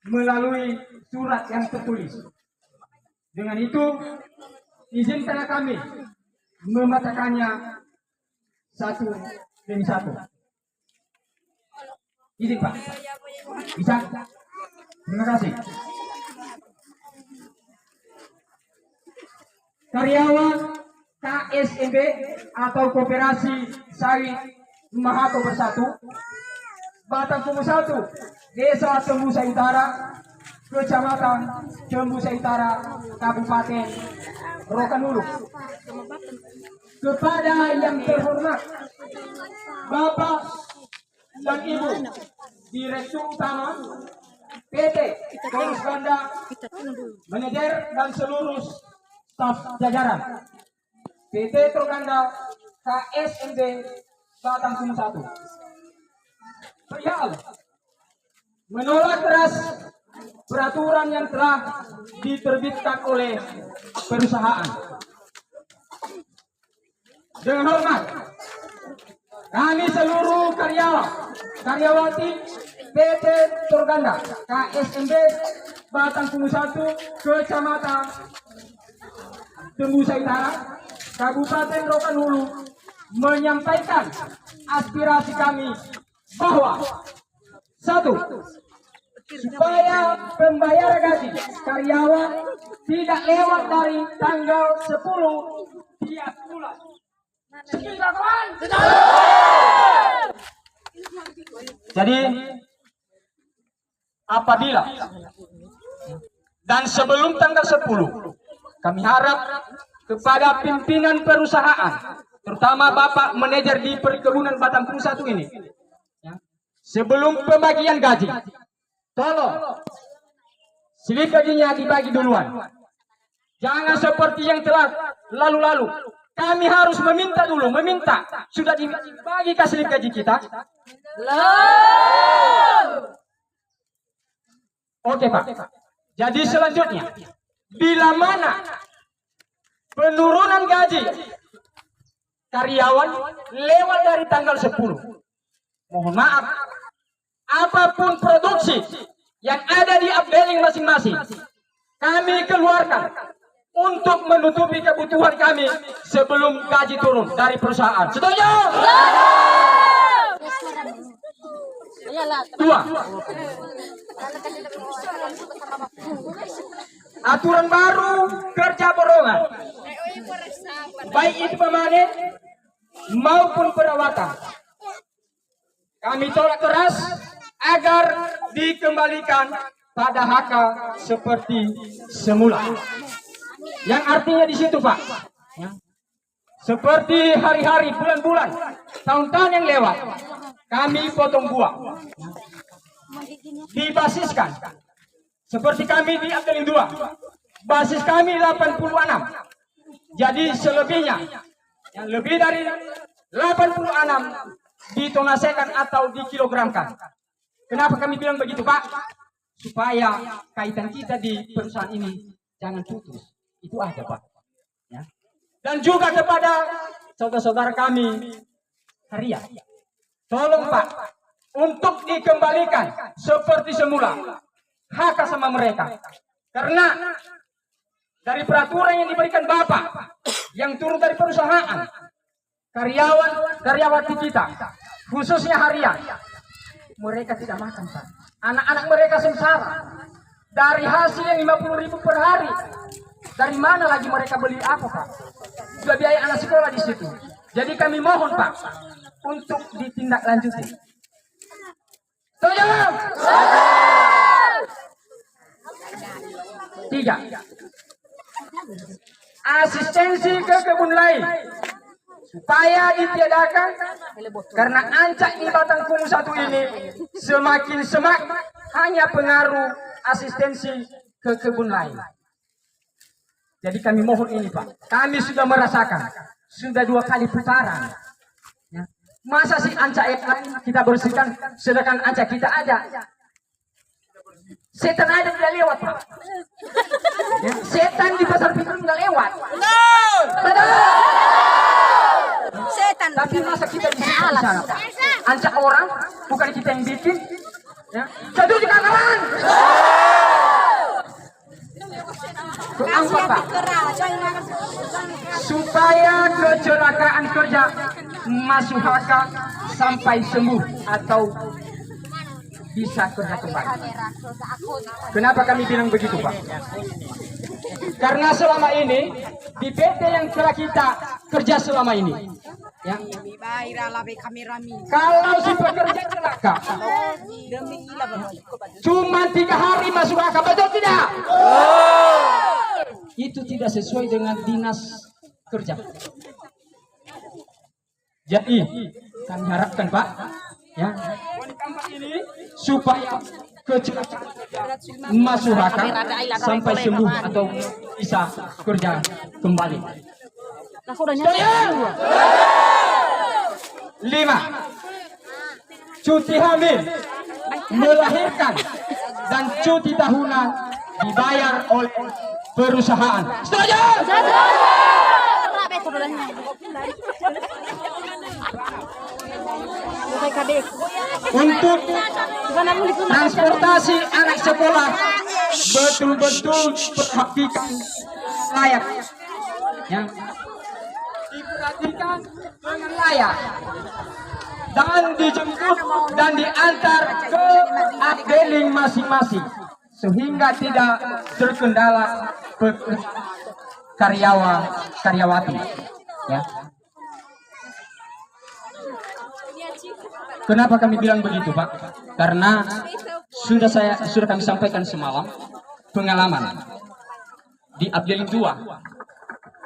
melalui surat yang tertulis. Dengan itu, izinkan kami membacakannya satu demi satu. Izin Pak. Bisa? Terima kasih. Karyawan KSMB atau Koperasi Sawit Mahato Bersatu, Batang Kumu 1, Desa Tembusai Utara, Kecamatan Tembusai Utara, Kabupaten Rokan-Hulu. Kepada yang terhormat Bapak dan Ibu Direktur Utama PT Polres Banda, manajer dan seluruh staf jajaran PT Troganda KSMB Batang Kumu 1. Perihal menolak keras peraturan yang telah diterbitkan oleh perusahaan. Dengan hormat, kami seluruh karyawati PT Troganda KSMB Batang Kumu 1 Kecamatan Tembusai Utara Kabupaten Rokan-Hulu menyampaikan aspirasi kami bahwa satu, supaya pembayaran gaji karyawan tidak lewat dari tanggal 10 tiap bulan. Jadi apabila dan sebelum tanggal 10, kami harap kepada pimpinan perusahaan, terutama Bapak manajer di perkebunan Batang Kumu 1 ini, sebelum pembagian gaji, tolong slip gajinya dibagi duluan. Jangan seperti yang telah lalu-lalu. Kami harus meminta dulu, sudah dibagi ke slip gaji kita. Oke Pak. Jadi selanjutnya, bila mana penurunan gaji karyawan lewat dari tanggal 10, mohon maaf, apapun produksi yang ada di updating masing-masing, kami keluarkan untuk menutupi kebutuhan kami sebelum gaji turun dari perusahaan. Setuju? Dua, aturan baru kerja borongan, baik itu pemanen maupun perawatan, kami tolak keras agar dikembalikan pada HK seperti semula. Yang artinya di situ Pak, seperti hari-hari, bulan-bulan, tahun-tahun yang lewat, kami potong buah, dibasiskan. Seperti kami di Updating 2, basis kami 86. Jadi selebihnya, yang lebih dari 86 ditonasikan atau dikilogramkan. Kenapa kami bilang begitu Pak? Supaya kaitan kita di perusahaan ini jangan putus. Itu aja Pak. Ya. Dan juga kepada saudara-saudara kami karya, tolong Pak, untuk dikembalikan seperti semula hak sama mereka. Karena dari peraturan yang diberikan Bapak yang turun dari perusahaan, karyawati kita, khususnya harian, mereka tidak makan Pak. Anak-anak mereka sengsara. Dari hasil yang 50.000 per hari, dari mana lagi mereka beli apa Pak? Sudah biaya anak sekolah di situ. Jadi kami mohon Pak untuk ditindaklanjuti. Setuju? Tiga, asistensi ke kebun lain supaya ditiadakan, karena ancak di Batang Kumu 1 ini semakin semak hanya pengaruh asistensi ke kebun lain. Jadi kami mohon ini Pak, kami sudah merasakan, sudah 2 kali putaran. Ya. Masa sih ancak yang lain kita bersihkan, sedangkan ancak kita ada. Setan ada tidak lewat Pak. Ya. Setan di pasar pikir tidak lewat. Setan. Tapi masa kita di sana Pak. Ancak orang, bukan kita yang bikin. Ya. Setuju kawan? keempat, Pak, supaya kecelakaan kerja Mas Suhaka sampai sembuh atau bisa kerja kembali. Kenapa kami bilang begitu, Pak? Karena selama ini di PT yang telah kita kerja selama ini, ya, kalau si pekerja celaka cuma 3 hari masuk akal, betul tidak? Itu tidak sesuai dengan dinas kerja. Jadi kami harapkan, Pak, ya, ini supaya kecelakaan Mas Suhaka sampai sembuh atau bisa kerja kembali. 5. Cuti hamil, melahirkan, dan cuti tahunan dibayar oleh perusahaan. Setuju? Untuk transportasi anak sekolah betul-betul perhatikan layak, ya, diperhatikan dengan layak dan dijemput dan diantar ke abdeling masing-masing sehingga tidak terkendala karyawati, ya. Kenapa kami bilang begitu, Pak? Karena sudah kami sampaikan semalam pengalaman di Abdeling 2